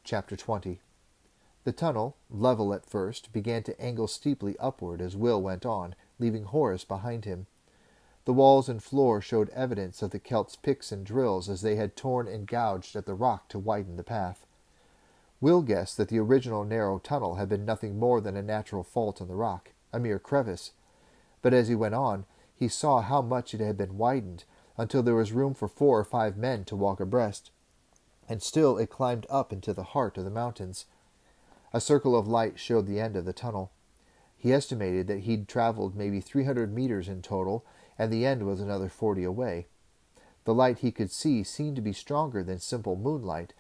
Chapter 20. The tunnel, level at first, began to angle steeply upward as Will went on, leaving Horace behind him. The walls and floor showed evidence of the Celts' picks and drills as they had torn and gouged at the rock to widen the path. Will guessed that the original narrow tunnel had been nothing more than a natural fault in the rock, a mere crevice. But as he went on, he saw how much it had been widened, until there was room for 4 or 5 men to walk abreast. And still it climbed up into the heart of the mountains. A circle of light showed the end of the tunnel. He estimated that he'd traveled maybe 300 meters in total, and the end was another 40 away. The light he could see seemed to be stronger than simple moonlight,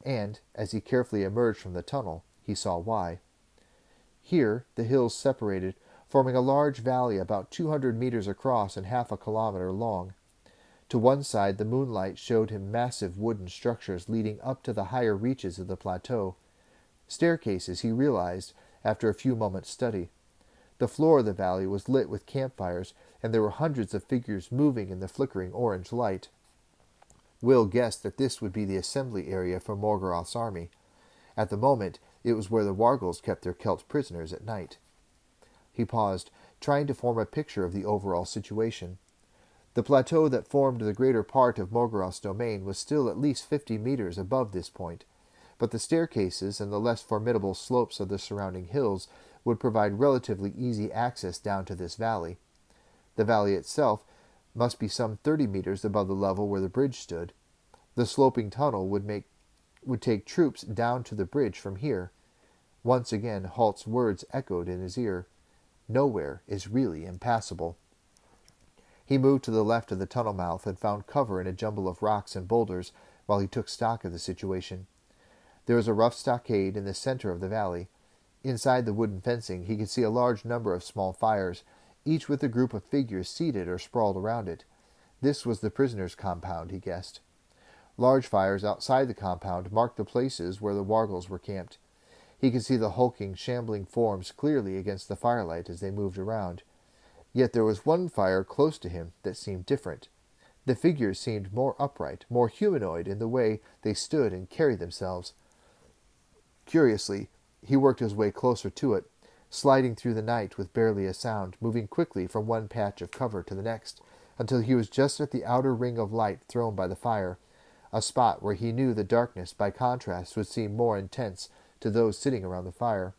and, as he carefully emerged from the tunnel, he saw why. Here the hills separated, forming a large valley about 200 meters across and half a kilometer long. To one side the moonlight showed him massive wooden structures leading up to the higher reaches of the plateau. Staircases, he realized, after a few moments' study. The floor of the valley was lit with campfires, and there were hundreds of figures moving in the flickering orange light. Will guessed that this would be the assembly area for Morgoth's army. At the moment, it was where the wargels kept their Celt prisoners at night. He paused, trying to form a picture of the overall situation. The plateau that formed the greater part of Morgoth's domain was still at least 50 meters above this point, but the staircases and the less formidable slopes of the surrounding hills would provide relatively easy access down to this valley. The valley itself must be some 30 meters above the level where the bridge stood. The sloping tunnel would take troops down to the bridge from here. Once again Halt's words echoed in his ear. Nowhere is really impassable. He moved to the left of the tunnel mouth and found cover in a jumble of rocks and boulders while he took stock of the situation. There was a rough stockade in the center of the valley. Inside the wooden fencing he could see a large number of small fires, each with a group of figures seated or sprawled around it. This was the prisoners' compound, he guessed. Large fires outside the compound marked the places where the wargels were camped. He could see the hulking, shambling forms clearly against the firelight as they moved around. Yet there was one fire close to him that seemed different. The figures seemed more upright, more humanoid in the way they stood and carried themselves. Curiously, he worked his way closer to it, sliding through the night with barely a sound, moving quickly from one patch of cover to the next, until he was just at the outer ring of light thrown by the fire, a spot where he knew the darkness, by contrast, would seem more intense to those sitting around the fire.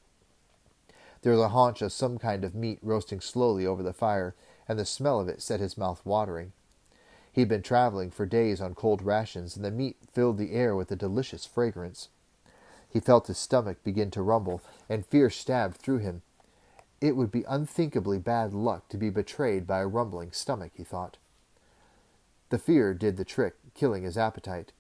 There was a haunch of some kind of meat roasting slowly over the fire, and the smell of it set his mouth watering. He had been traveling for days on cold rations, and the meat filled the air with a delicious fragrance. He felt his stomach begin to rumble, and fear stabbed through him. It would be unthinkably bad luck to be betrayed by a rumbling stomach, he thought. The fear did the trick, killing his appetite.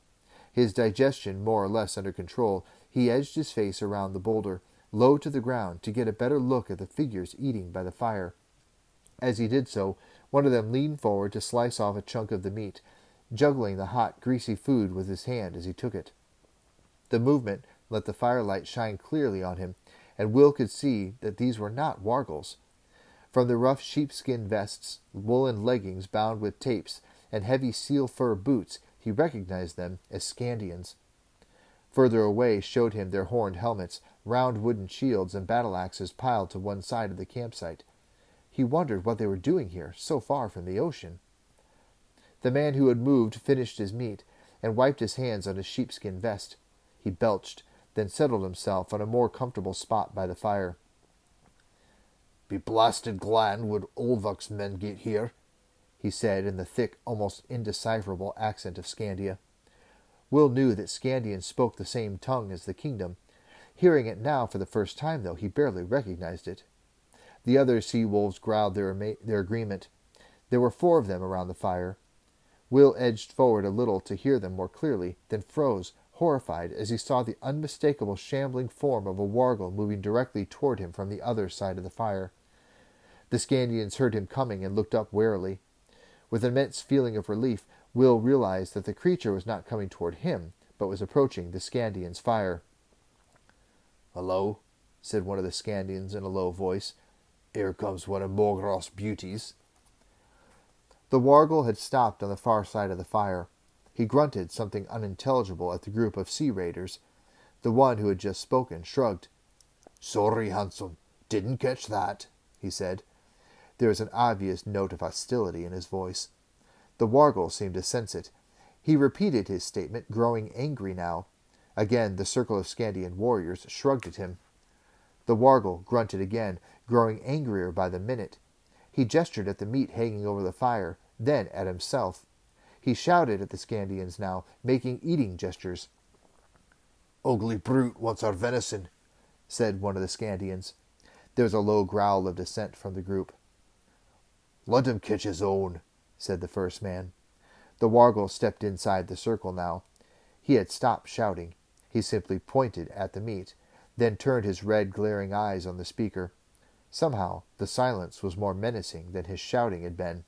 His digestion more or less under control, he edged his face around the boulder, low to the ground, to get a better look at the figures eating by the fire. As he did so, one of them leaned forward to slice off a chunk of the meat, juggling the hot, greasy food with his hand as he took it. The movement let the firelight shine clearly on him, and Will could see that these were not wargels. From the rough sheepskin vests, woolen leggings bound with tapes, and heavy seal fur boots, he recognized them as Scandians. Further away showed him their horned helmets, round wooden shields, and battle-axes piled to one side of the campsite. He wondered what they were doing here, so far from the ocean. The man who had moved finished his meat, and wiped his hands on his sheepskin vest. He belched, then settled himself on a more comfortable spot by the fire. "Be blasted glad would Ulvuk's men get here," he said in the thick, almost indecipherable accent of Scandia. Will knew that Scandians spoke the same tongue as the kingdom. Hearing it now for the first time, though, he barely recognized it. The other sea-wolves growled their agreement. There were 4 of them around the fire. Will edged forward a little to hear them more clearly, then froze, horrified, as he saw the unmistakable shambling form of a wargel moving directly toward him from the other side of the fire. The Scandians heard him coming and looked up warily. With an immense feeling of relief, Will realized that the creature was not coming toward him, but was approaching the Scandians' fire. "Hello," said one of the Scandians in a low voice. "Here comes one of Morgoth's beauties." The wargel had stopped on the far side of the fire. He grunted something unintelligible at the group of sea raiders. The one who had just spoken shrugged. "Sorry, handsome. Didn't catch that," he said. There was an obvious note of hostility in his voice. The wargle seemed to sense it. He repeated his statement, growing angry now. Again the circle of Scandian warriors shrugged at him. The wargle grunted again, growing angrier by the minute. He gestured at the meat hanging over the fire, then at himself. He shouted at the Scandians now, making eating gestures. "Ugly brute wants our venison," said one of the Scandians. There was a low growl of dissent from the group. "Let him catch his own," said the first man. The wargle stepped inside the circle now. He had stopped shouting. He simply pointed at the meat, then turned his red, glaring eyes on the speaker. Somehow the silence was more menacing than his shouting had been.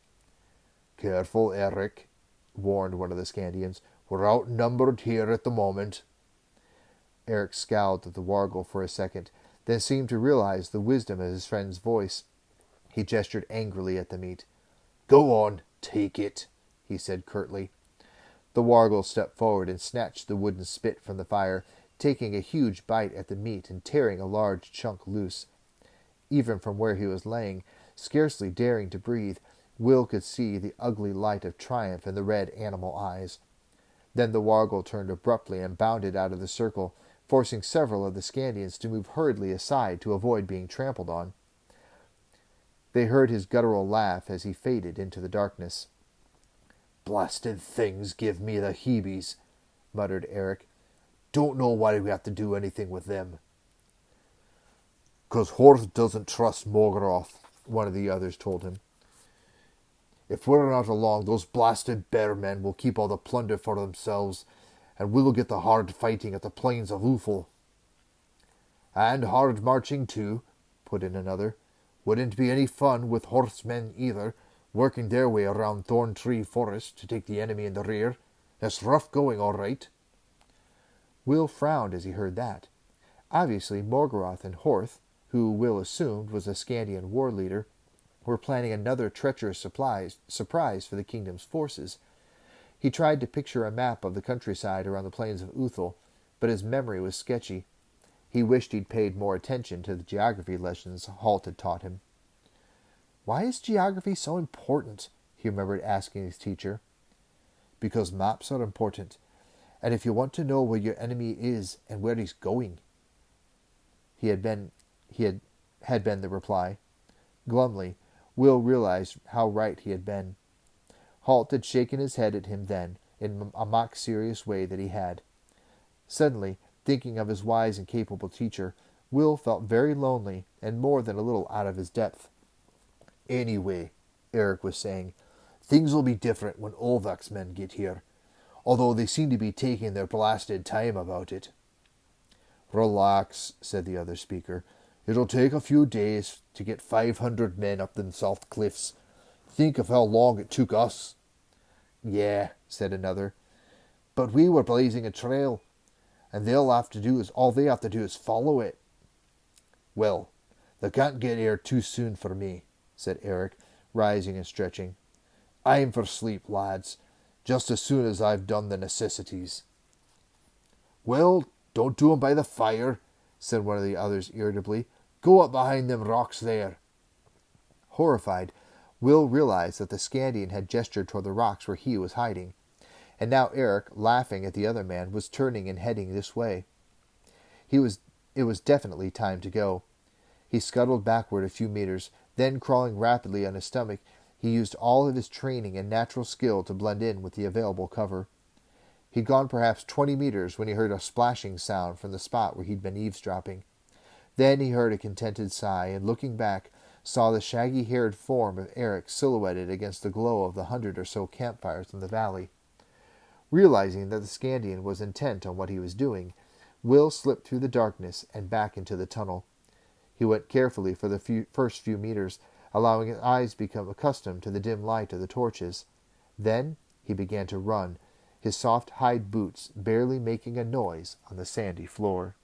"Careful, Eric," warned one of the Scandians. "We're outnumbered here at the moment." Eric scowled at the wargle for a second, then seemed to realize the wisdom of his friend's voice. He gestured angrily at the meat. "Go on, take it," he said curtly. The wargle stepped forward and snatched the wooden spit from the fire, taking a huge bite at the meat and tearing a large chunk loose. Even from where he was laying, scarcely daring to breathe, Will could see the ugly light of triumph in the red animal eyes. Then the wargle turned abruptly and bounded out of the circle, forcing several of the Scandians to move hurriedly aside to avoid being trampled on. They heard his guttural laugh as he faded into the darkness. "Blasted things give me the heebies," muttered Eric. "Don't know why we have to do anything with them." "'Cause Horth doesn't trust Morgoth," one of the others told him. "If we're not along, those blasted bear men will keep all the plunder for themselves, and we'll get the hard fighting at the plains of Uthal." "And hard marching, too," put in another. "Wouldn't be any fun with horsemen either, working their way around Thorn-Tree Forest to take the enemy in the rear. It's rough going, all right." Will frowned as he heard that. Obviously Morgoth and Horth, who Will assumed was a Scandian war leader, were planning another treacherous surprise for the kingdom's forces. He tried to picture a map of the countryside around the plains of Uthal, but his memory was sketchy. He wished he'd paid more attention to the geography lessons Halt had taught him. Why is geography so important? He remembered asking his teacher. Because maps are important, and if you want to know where your enemy is and where he's going. Had been the reply. Glumly, Will realized how right he had been. Halt had shaken his head at him then, in a mock-serious way that he had. Suddenly, thinking of his wise and capable teacher, Will felt very lonely and more than a little out of his depth. "Anyway," Eric was saying, "things will be different when Olvak's men get here, although they seem to be taking their blasted time about it." "Relax," said the other speaker. "It'll take a few days to get 500 men up them soft cliffs. Think of how long it took us." "Yeah," said another. "But we were blazing a trail, and all they have to do is follow it." "Well, they can't get here too soon for me," said Eric, rising and stretching. "I'm for sleep, lads, just as soon as I've done the necessities." "Well, don't do 'em by the fire," said one of the others irritably. "Go up behind them rocks there." Horrified, Will realized that the Scandian had gestured toward the rocks where he was hiding, and now Eric, laughing at the other man, was turning and heading this way. It was definitely time to go. He scuttled backward a few meters, then crawling rapidly on his stomach, he used all of his training and natural skill to blend in with the available cover. He'd gone perhaps 20 meters when he heard a splashing sound from the spot where he'd been eavesdropping. Then he heard a contented sigh, and looking back, saw the shaggy-haired form of Eric silhouetted against the glow of the 100 or so campfires in the valley. Realizing that the Scandian was intent on what he was doing, Will slipped through the darkness and back into the tunnel. He went carefully for the first few meters, allowing his eyes to become accustomed to the dim light of the torches. Then he began to run, his soft hide boots barely making a noise on the sandy floor.